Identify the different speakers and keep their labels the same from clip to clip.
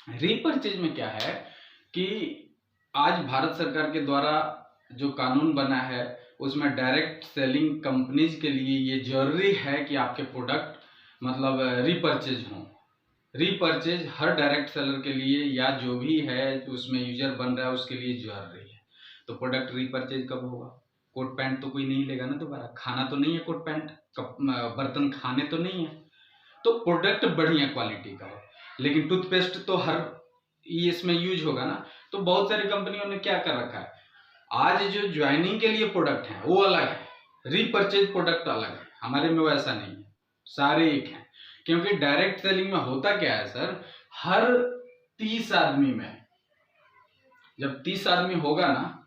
Speaker 1: Repurchase में क्या है कि आज भारत सरकार के द्वारा जो कानून बना है उसमें डायरेक्ट सेलिंग कंपनीज के लिए ये जरूरी है कि आपके प्रोडक्ट मतलब रीपर्चेज हों। रीपर्चेज हर डायरेक्ट सेलर के लिए या जो भी है उसमें यूजर बन रहा है उसके लिए जरूरी है। तो प्रोडक्ट रीपर्चेज कब होगा? कोट पैंट तो कोई नहीं लेगा ना दोबारा, खाना तो नहीं है कोट पैंट, बर्तन खाने तो नहीं है। तो प्रोडक्ट बढ़िया क्वालिटी का हो, लेकिन टूथपेस्ट तो हर इसमें यूज होगा ना। तो बहुत सारी कंपनियों ने क्या कर रखा है, आज जो ज्वाइनिंग के लिए प्रोडक्ट है वो अलग है, रीपर्चेज प्रोडक्ट अलग है। हमारे में वैसा नहीं है, सारे एक हैं। क्योंकि डायरेक्ट सेलिंग में होता क्या है सर, हर 30 आदमी में जब 30 आदमी होगा ना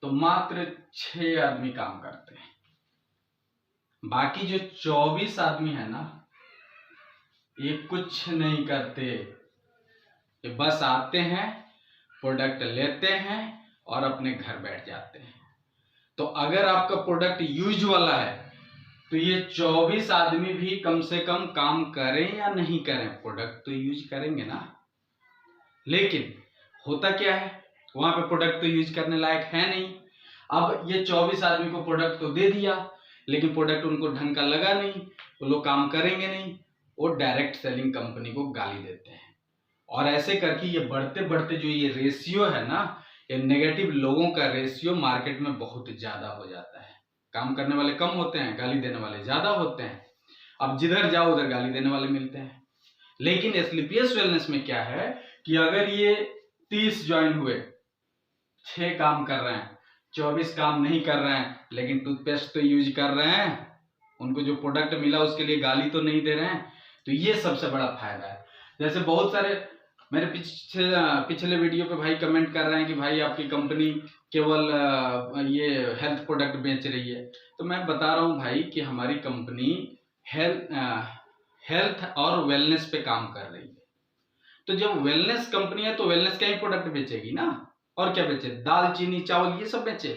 Speaker 1: तो मात्र 6 आदमी काम करते हैं। बाकी जो 24 आदमी है ना ये कुछ नहीं करते, ये बस आते हैं, प्रोडक्ट लेते हैं और अपने घर बैठ जाते हैं। तो अगर आपका प्रोडक्ट यूज वाला है तो ये 24 आदमी भी कम से कम काम करें या नहीं करें, प्रोडक्ट तो यूज करेंगे ना। लेकिन होता क्या है, वहां पे प्रोडक्ट तो यूज करने लायक है नहीं। अब ये 24 आदमी को प्रोडक्ट तो दे दिया, लेकिन प्रोडक्ट उनको ढंग का लगा नहीं, वो लोग काम करेंगे नहीं, वो डायरेक्ट सेलिंग कंपनी को गाली देते हैं। और ऐसे करके ये बढ़ते बढ़ते जो ये रेशियो है ना, ये नेगेटिव लोगों का रेशियो मार्केट में बहुत ज्यादा हो जाता है। काम करने वाले कम होते हैं, गाली देने वाले ज्यादा होते हैं। अब जिधर जाओ उधर गाली देने वाले मिलते हैं। लेकिन एस्क्लेपियस वेलनेस में क्या है कि अगर ये 30 ज्वाइन हुए, 6 काम कर रहे हैं, 24 काम नहीं कर रहे हैं, लेकिन टूथपेस्ट तो यूज कर रहे हैं, उनको जो प्रोडक्ट मिला उसके लिए गाली तो नहीं दे रहे हैं, तो ये सबसे बड़ा फायदा है। जैसे बहुत सारे मेरे पिछले वीडियो पे भाई कमेंट कर रहे हैं कि भाई आपकी कंपनी केवल ये हेल्थ प्रोडक्ट बेच रही है। तो मैं बता रहा हूँ भाई कि हमारी कंपनी हेल्थ और वेलनेस पे काम कर रही है। तो जब वेलनेस कंपनी है तो वेलनेस का ही प्रोडक्ट बेचेगी ना, और क्या बेचे, दाल चीनी चावल ये सब बेचे।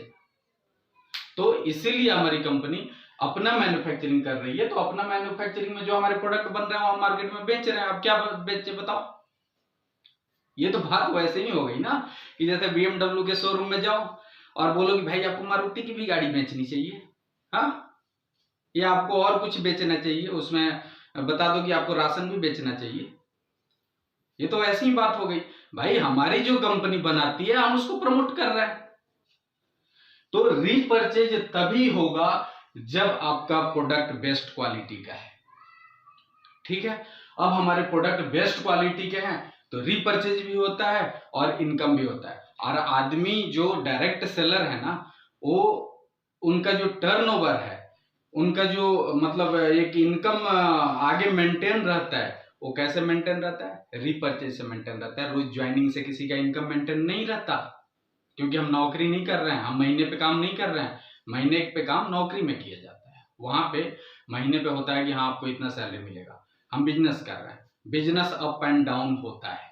Speaker 1: तो इसीलिए हमारी कंपनी अपना मैन्युफैक्चरिंग कर रही है। तो अपना मैन्युफैक्चरिंग में जो हमारे प्रोडक्ट बन रहे हैं वो हम मार्केट में बेच रहे हैं। अब क्या बेचे बताओ? ये तो बात वैसे ही हो गई ना कि जैसे BMW के शोरूम में जाओ और बोलो कि भाई आपको मारुति की भी गाड़ी बेचनी चाहिए, हाँ, या आपको और कुछ बेचना चाहिए, उसमें बता दो कि आपको राशन भी बेचना चाहिए। ये तो ऐसी ही बात हो गई। भाई हमारी जो कंपनी बनाती है हम उसको प्रमोट कर रहे हैं। तो रीपर्चेज तभी होगा जब आपका प्रोडक्ट बेस्ट क्वालिटी का है। ठीक है, अब हमारे प्रोडक्ट बेस्ट क्वालिटी के हैं तो रीपर्चेज भी होता है और इनकम भी होता है। और आदमी जो डायरेक्ट सेलर है ना, वो उनका जो टर्नओवर है, उनका जो मतलब एक इनकम आगे मेंटेन रहता है। वो कैसे मेंटेन रहता है? रीपर्चेज से मेंटेन रहता है। रोज ज्वाइनिंग से किसी का इनकम मेंटेन नहीं रहता, क्योंकि हम नौकरी नहीं कर रहे हैं, हम महीने पे काम नहीं कर रहे हैं। महीने पे काम नौकरी में किया जाता है, वहां पे महीने पे होता है कि हाँ आपको इतना सैलरी मिलेगा। हम बिजनेस कर रहे हैं, बिजनेस अप एंड डाउन होता है।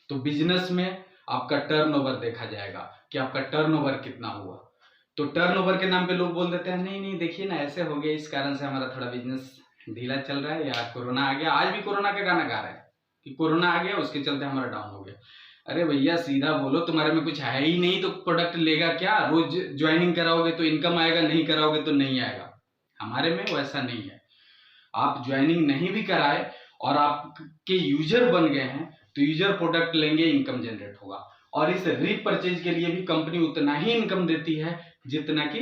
Speaker 1: तो बिजनेस में आपका टर्नओवर देखा जाएगा कि आपका टर्नओवर कितना हुआ। तो टर्नओवर के नाम पे लोग बोल देते हैं नहीं नहीं देखिए ना ऐसे हो गया, इस कारण से हमारा थोड़ा बिजनेस ढीला चल रहा है, या कोरोना आ गया। आज भी कोरोना का गाना गा रहे हैं कि कोरोना आ गया उसके चलते हमारा डाउन हो गया। अरे भैया सीधा बोलो, तुम्हारे में कुछ है ही नहीं तो प्रोडक्ट लेगा क्या? रोज ज्वाइनिंग कराओगे तो इनकम आएगा, नहीं कराओगे तो नहीं आएगा। हमारे में वैसा नहीं है। आप ज्वाइनिंग नहीं भी कराए और आपके यूजर बन गए हैं तो यूजर प्रोडक्ट लेंगे, इनकम जनरेट होगा। और इस रीपर्चेज के लिए भी कंपनी उतना ही इनकम देती है जितना कि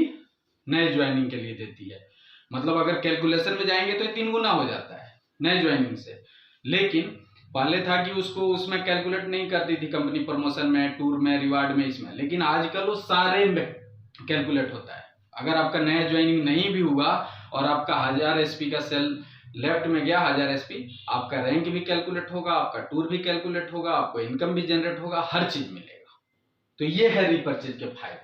Speaker 1: नए ज्वाइनिंग के लिए देती है। मतलब अगर कैलकुलेशन में जाएंगे तो 3 गुना हो जाता है नए ज्वाइनिंग से। लेकिन पहले था कि उसको उसमें कैलकुलेट नहीं करती थी कंपनी, प्रमोशन में, टूर में, रिवार्ड में, इसमें। लेकिन आजकल वो सारे में कैलकुलेट होता है। अगर आपका नया ज्वाइनिंग नहीं भी हुआ और आपका 1000 SP का सेल लेफ्ट में गया, 1000 SP, आपका रैंक भी कैलकुलेट होगा, आपका टूर भी कैलकुलेट होगा, आपको इनकम भी जनरेट होगा, हर चीज मिलेगा। तो ये है रीपर्चेज के फायदे।